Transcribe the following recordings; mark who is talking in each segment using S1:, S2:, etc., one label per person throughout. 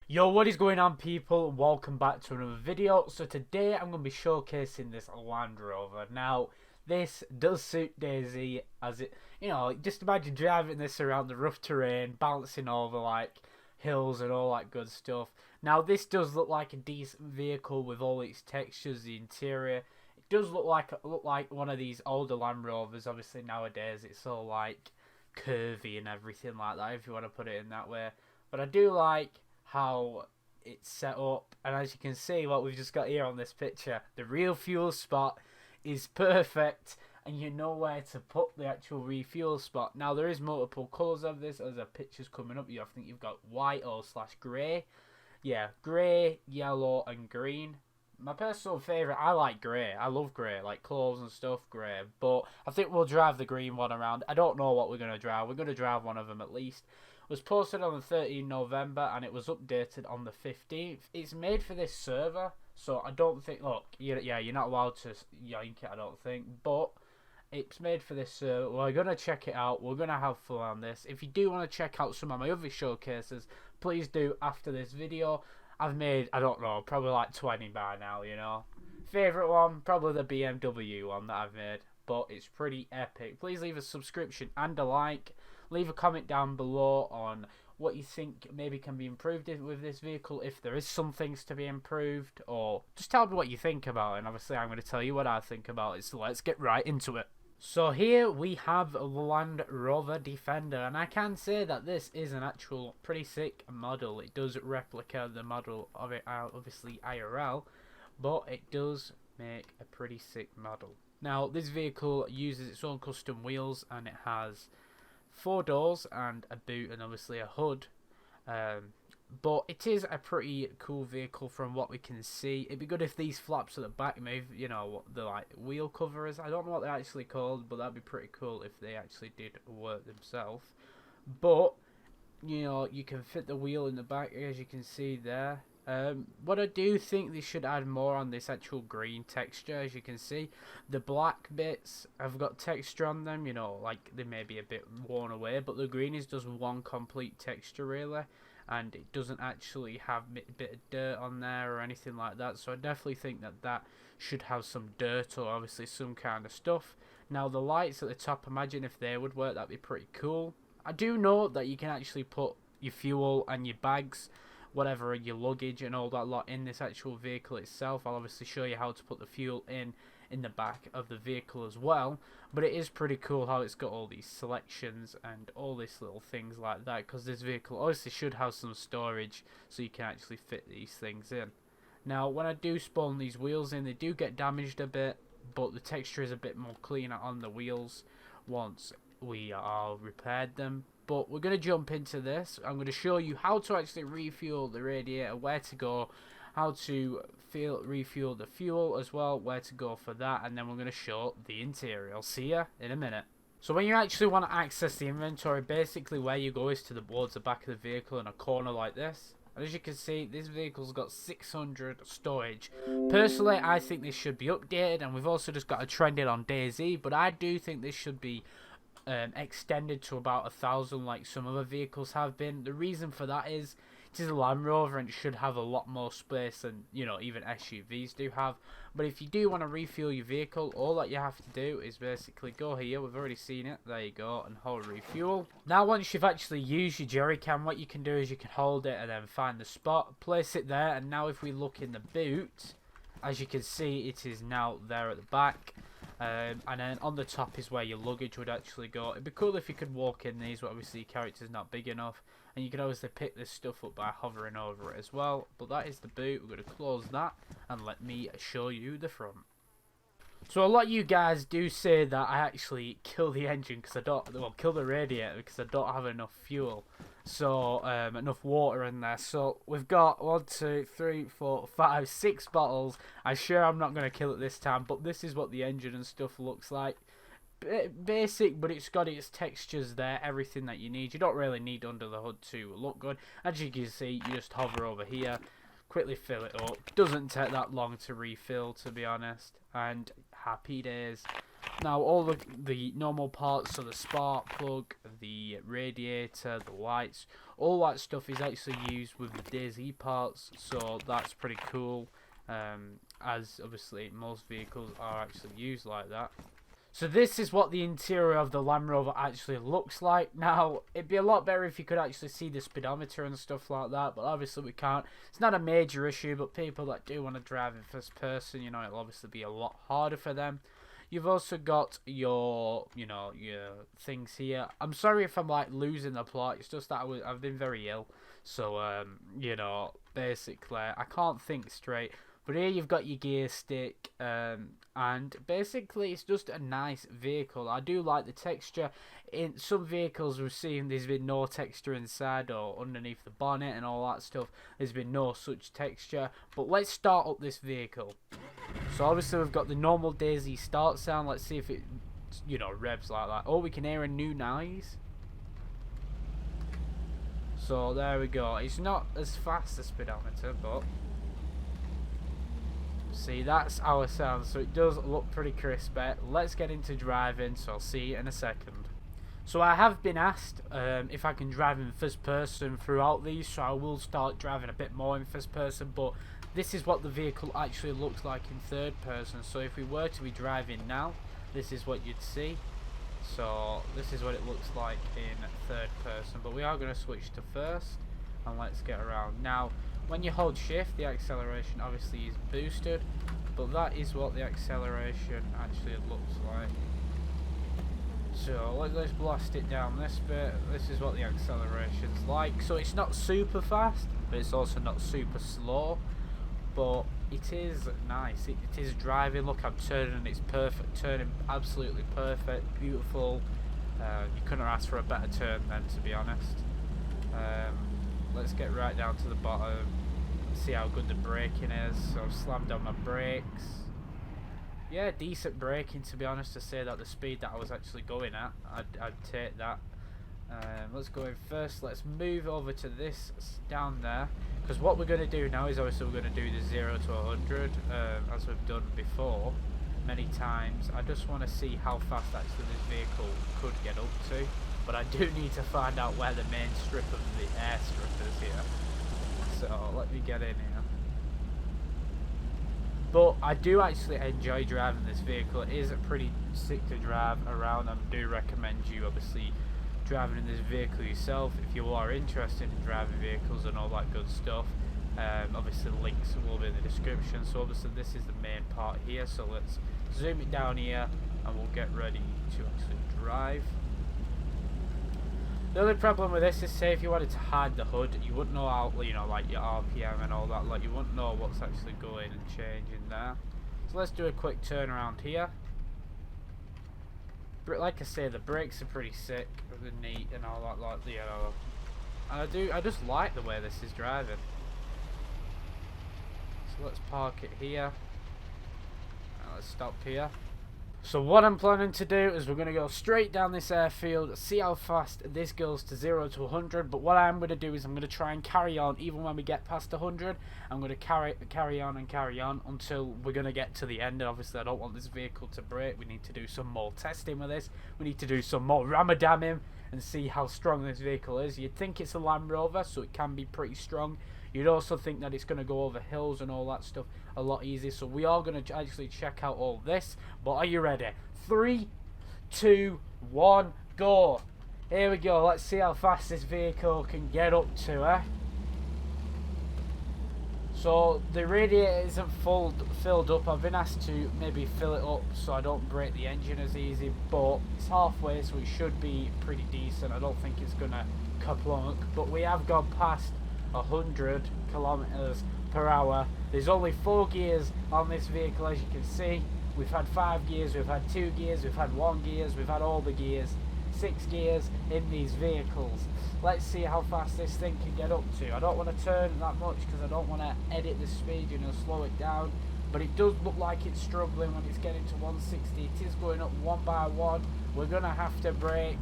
S1: Yo, what is going on, people? Welcome back to another video. So today I'm going to be showcasing this Land Rover. Now, this does suit DayZ, as it, just imagine driving this around the rough terrain, bouncing over like hills and all that good stuff. Now, this does look like a decent vehicle with all its textures, the interior. It does look like one of these older Land Rovers. Obviously nowadays it's all like curvy and everything like that, if you want to put it in that way. But I do like how it's set up, and as you can see, what we've just got here on this picture, the real fuel spot is perfect, and you know where to put the actual refuel spot. Now, there is multiple colours of this, as a picture's coming up. I think you've got white or slash grey. Yeah, grey, yellow and green. My personal favourite, I like grey. I love grey, like clothes and stuff, grey. But I think we'll drive the green one around. I don't know what we're going to drive. We're going to drive one of them at least. It was posted on the 13th November and it was updated on the 15th. It's made for this server, so I don't think, look, you're not allowed to yank it, I don't think. But it's made for this server. We're going to check it out. We're going to have fun on this. If you do want to check out some of my other showcases, please do after this video. I've made, I don't know, probably like 20 by now, Favourite one, probably the BMW one that I've made. But it's pretty epic. Please leave a subscription and a like. Leave a comment down below on what you think maybe can be improved with this vehicle, if there is some things to be improved, or just tell me what you think about it. And obviously I'm going to tell you what I think about it, so let's get right into it. So here we have the Land Rover Defender, and I can say that this is an actual pretty sick model. It does replica the model of it, obviously IRL, but it does make a pretty sick model. Now, this vehicle uses its own custom wheels, and it has 4 doors and a boot and obviously a hood. But it is a pretty cool vehicle from what we can see. It'd be good if these flaps at the back, maybe, what the like wheel covers, I don't know what they're actually called, but that'd be pretty cool if they actually did work themselves. But you can fit the wheel in the back, as you can see there. What I do think they should add more on this actual green texture. As you can see, the black bits have got texture on them, like they may be a bit worn away, but the green is just one complete texture really, and it doesn't actually have a bit of dirt on there or anything like that. So I definitely think that should have some dirt or obviously some kind of stuff. Now, the lights at the top, imagine if they would work, that'd be pretty cool. I do know that you can actually put your fuel and your bags, whatever, your luggage and all that lot in this actual vehicle itself. I'll obviously show you how to put the fuel in the back of the vehicle as well, but it is pretty cool how it's got all these selections and all these little things like that, because this vehicle obviously should have some storage so you can actually fit these things in. Now, when I do spawn these wheels in, they do get damaged a bit, but the texture is a bit more cleaner on the wheels once we are repaired them. But we're going to jump into this. I'm going to show you how to actually refuel the radiator, where to go, how to refuel the fuel as well, where to go for that, and then we're going to show the interior. I'll see you in a minute. So when you actually want to access the inventory, basically where you go is towards the back of the vehicle in a corner like this. And as you can see, this vehicle's got 600 storage. Personally, I think this should be updated, and we've also just got a trend in on DayZ, but I do think this should be extended to about 1,000 like some other vehicles have been. The reason for that is it is a Land Rover and it should have a lot more space than even SUVs do have. But if you do want to refuel your vehicle, all that you have to do is basically go here. We've already seen it, there you go, and hold refuel. Now, once you've actually used your jerry can, what you can do is you can hold it and then find the spot, place it there, and now if we look in the boot, as you can see, it is now there at the back. And then on the top is where your luggage would actually go. It'd be cool if you could walk in these, but obviously your character's not big enough, and you can obviously pick this stuff up by hovering over it as well. But that is the boot. We're going to close that and let me show you the front. So a lot of you guys do say that I actually kill the engine because I don't, well, kill the radiator because I don't have enough fuel. So, enough water in there. So we've got 1, 2, 3, 4, 5, 6 bottles. I'm sure I'm not going to kill it this time, but this is what the engine and stuff looks like. Basic, but it's got its textures there, everything that you need. You don't really need under the hood to look good. As you can see, you just hover over here, quickly fill it up. Doesn't take that long to refill, to be honest, and happy days. Now all the normal parts, so the spark plug, the radiator, the lights, all that stuff is actually used with the DayZ parts, so that's pretty cool, as obviously most vehicles are actually used like that. So this is what the interior of the Land Rover actually looks like. Now, it'd be a lot better if you could actually see the speedometer and stuff like that, but obviously we can't. It's not a major issue, but people that do want to drive in first person, you know, it'll obviously be a lot harder for them. You've also got your, you know, your things here. I'm sorry if I'm like losing the plot. It's just that I've been very ill, so you know, basically I can't think straight. But here you've got your gear stick, and basically it's just a nice vehicle. I do like the texture. In some vehicles we've seen there's been no texture inside or underneath the bonnet and all that stuff. There's been no such texture. But let's start up this vehicle. So obviously we've got the normal DayZ start sound. Let's see if it, you know, revs like that. Oh, we can hear a new noise. So there we go. It's not as fast as speedometer, but see, that's our sound, so it does look pretty crispy. Let's get into driving, so I'll see you in a second. So I have been asked if I can drive in first person throughout these, so I will start driving a bit more in first person, but this is what the vehicle actually looks like in third person. So if we were to be driving now, this is what you'd see. So this is what it looks like in third person, but we are going to switch to first, and let's get around. Now, when you hold shift, the acceleration obviously is boosted, but that is what the acceleration actually looks like. So let's blast it down this bit. This is what the acceleration's like. So it's not super fast, but it's also not super slow, but it is nice. It is driving. Look, I'm turning and it's perfect. Turning absolutely perfect, beautiful. You couldn't ask for a better turn then, to be honest. Let's get right down to the bottom, see how good the braking is. So I've slammed on my brakes. Yeah, decent braking, to be honest, to say that the speed that I was actually going at, I'd take that. Let's go in first. Let's move over to this down there, because what we're going to do now is obviously we're going to do the 0 to 100 as we've done before many times. I just want to see how fast actually this vehicle could get up to. But I do need to find out where the main strip of the airstrip is here. So let me get in here. But I do actually enjoy driving this vehicle. It is pretty sick to drive around. I do recommend you obviously driving in this vehicle yourself if you are interested in driving vehicles and all that good stuff. Obviously the links will be in the description. So obviously this is the main part here. So let's zoom it down here and we'll get ready to actually drive. The only problem with this is, say if you wanted to hide the hood, you wouldn't know how, you know, like your RPM and all that, like you wouldn't know what's actually going and changing there. So let's do a quick turn around here. But like I say, the brakes are pretty sick, they're neat and all that, like, you know. And I just like the way this is driving. So let's park it here. And let's stop here. So what I'm planning to do is we're going to go straight down this airfield, see how fast this goes to 0 to 100, but what I'm going to do is I'm going to try and carry on even when we get past 100. I'm going to carry on until we're going to get to the end. And obviously I don't want this vehicle to break. We need to do some more testing with this. We need to do some more ramadamming and see how strong this vehicle is. You'd think it's a Land Rover, so it can be pretty strong. You'd also think that it's going to go over hills and all that stuff a lot easier. So we are going to actually check out all this. But are you ready? 3, 2, 1, go. Here we go. Let's see how fast this vehicle can get up to, eh? So the radiator isn't filled up. I've been asked to maybe fill it up so I don't break the engine as easy. But it's halfway, so it should be pretty decent. I don't think it's going to kaplunk. But we have gone past 100 kilometers per hour. There's only 4 gears on this vehicle, as you can see. We've had 5 gears, we've had 2 gears, we've had 1 gears, we've had all the gears. 6 gears in these vehicles. Let's see how fast this thing can get up to. I don't want to turn that much because I don't want to edit the speed, you know, slow it down. But it does look like it's struggling when it's getting to 160. It is going up one by one. We're going to have to brake.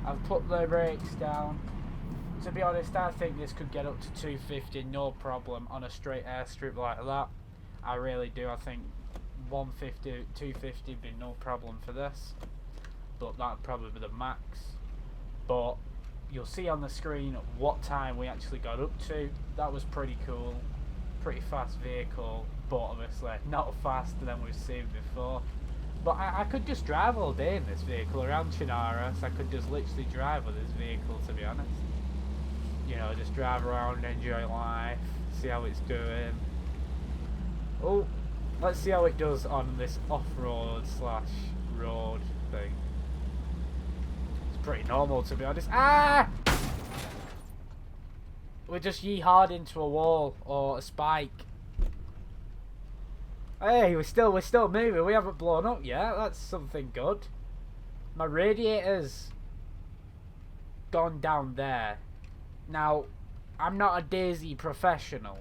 S1: I've put the brakes down. To be honest, I think this could get up to 250 no problem on a straight airstrip like that. I really do. I think 150, 250 would be no problem for this, but that'd probably be the max. But you'll see on the screen what time we actually got up to. That was pretty cool, pretty fast vehicle, but obviously not faster than we've seen before. But I could just drive all day in this vehicle around Chernarus. I could just literally drive with this vehicle, to be honest. You know, just drive around, enjoy life, see how it's doing. Oh, let's see how it does on this off-road / road thing. It's pretty normal, to be honest. Ah! We just yee-hawed into a wall or a spike. Hey, we're still moving. We haven't blown up yet. That's something good. My radiator's gone down there. Now, I'm not a DayZ professional,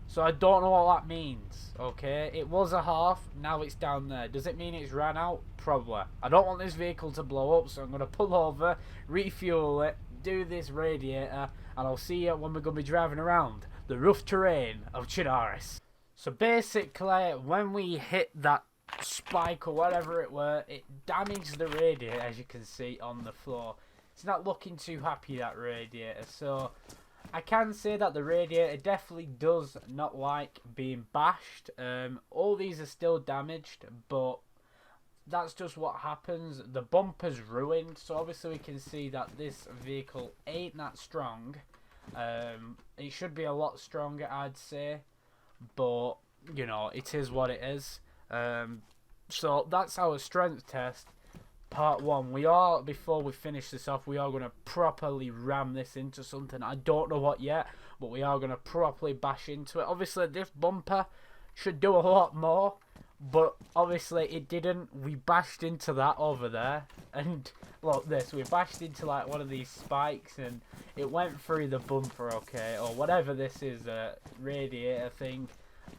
S1: so I don't know what that means. Okay, it was a half. Now it's down there. Does it mean it's ran out? Probably. I don't want this vehicle to blow up, so I'm gonna pull over, refuel it, do this radiator, and I'll see you when we're gonna be driving around the rough terrain of Chernarus. So basically, when we hit that spike or whatever it were, it damaged the radiator, as you can see on the floor. It's not looking too happy, that radiator. So I can say that the radiator definitely does not like being bashed. All these are still damaged, but that's just what happens. The bumper's ruined, so obviously we can see that this vehicle ain't that strong. It should be a lot stronger, I'd say. But, you know, it is what it is. So that's our strength test, part 1. Before we finish this off, we are going to properly ram this into something. I don't know what yet, but we are going to properly bash into it. Obviously, this bumper should do a lot more, but obviously it didn't. We bashed into that over there, and look, we bashed into like one of these spikes, and it went through the bumper, okay, or whatever this is, a radiator thing.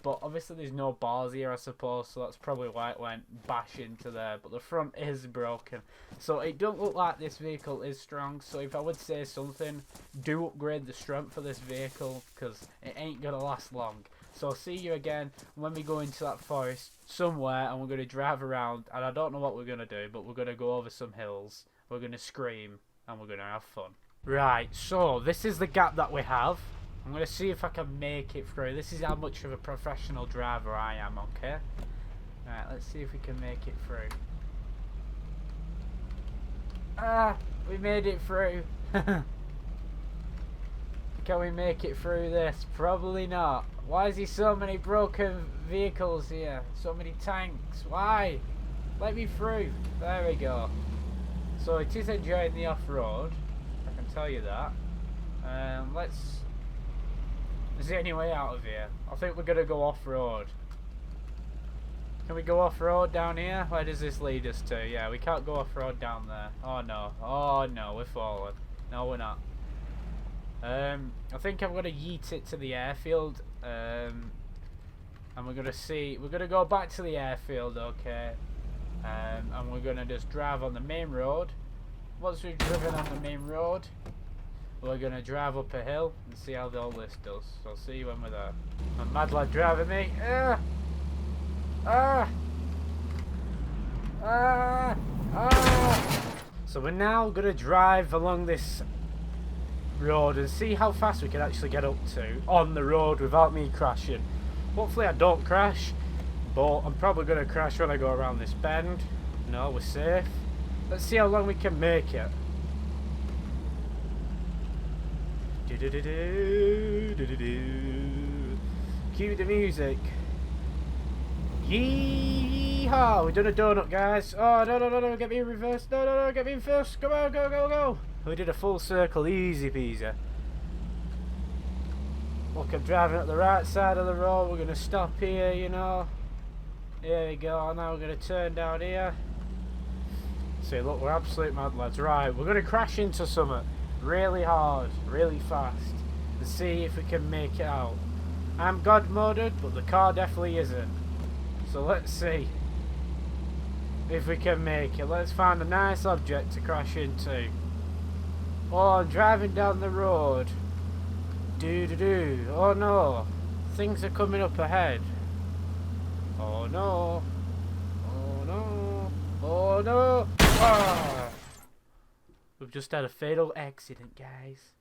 S1: But obviously there's no bars here, I suppose, so that's probably why it went bash into there. But the front is broken, so it don't look like this vehicle is strong. So if I would say something, do upgrade the strength for this vehicle, because it ain't gonna last long. So I'll see you again when we go into that forest somewhere, and we're going to drive around, and I don't know what we're going to do, but we're going to go over some hills, we're going to scream, and we're going to have fun. Right, so this is the gap that we have. I'm going to see if I can make it through. This is how much of a professional driver I am, okay? Right, let's see if we can make it through. Ah, we made it through. Can we make it through this? Probably not. Why is there so many broken vehicles here? So many tanks. Why? Let me through. There we go. So it is enjoying the off-road, I can tell you that. Is there any way out of here? I think we're going to go off-road. Can we go off-road down here? Where does this lead us to? Yeah, we can't go off-road down there. Oh no. Oh no, we're falling. No, we're not. I think I'm going to yeet it to the airfield. And we're going to go back to the airfield, okay? And we're going to just drive on the main road. Once we've driven on the main road, we're going to drive up a hill and see how all this does. So I'll see you when we're there. My mad lad driving me. So we're now going to drive along this road and see how fast we can actually get up to on the road without me crashing. Hopefully I don't crash, but I'm probably going to crash when I go around this bend. No, we're safe. Let's see how long we can make it. Cue the music. Yeehaw! We've done a donut, guys. Oh, no, get me in reverse. No, get me in first. Come on, go. We did a full circle, easy peasy. Look, I'm driving up the right side of the road. We're going to stop here, you know. Here we go. Now we're going to turn down here. See, look, we're absolute mad lads. Right, we're going to crash into something really hard, really fast, and see if we can make it out. I'm God moded, but the car definitely isn't. So let's see if we can make it. Let's find a nice object to crash into. Oh, I'm driving down the road. Oh no, things are coming up ahead. Oh no! Oh no! Oh no! Ah! We've just had a fatal accident, guys.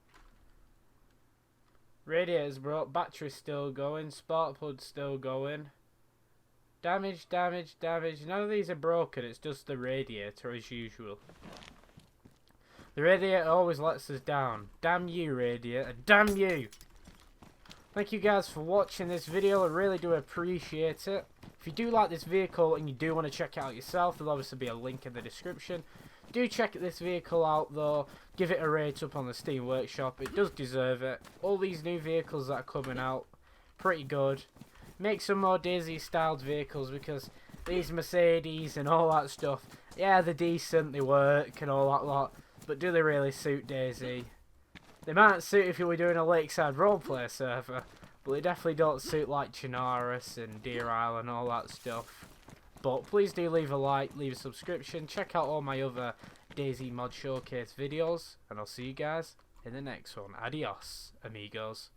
S1: Radiator's broke, battery's still going, spark plug's still going. Damage, damage, damage. None of these are broken, it's just the radiator as usual. The radiator always lets us down. Damn you, radiator. Damn you! Thank you guys for watching this video, I really do appreciate it. If you do like this vehicle and you do want to check it out yourself, there'll obviously be a link in the description. Do check this vehicle out though, give it a rate up on the Steam Workshop, it does deserve it. All these new vehicles that are coming out, pretty good. Make some more DayZ styled vehicles because these Mercedes and all that stuff, yeah, they're decent, they work and all that lot, but do they really suit DayZ? They might suit if you were doing a lakeside roleplay server, but they definitely don't suit like Chernarus and Deer Isle and all that stuff. But please do leave a like, leave a subscription, check out all my other DayZ mod showcase videos, and I'll see you guys in the next one. Adios, amigos.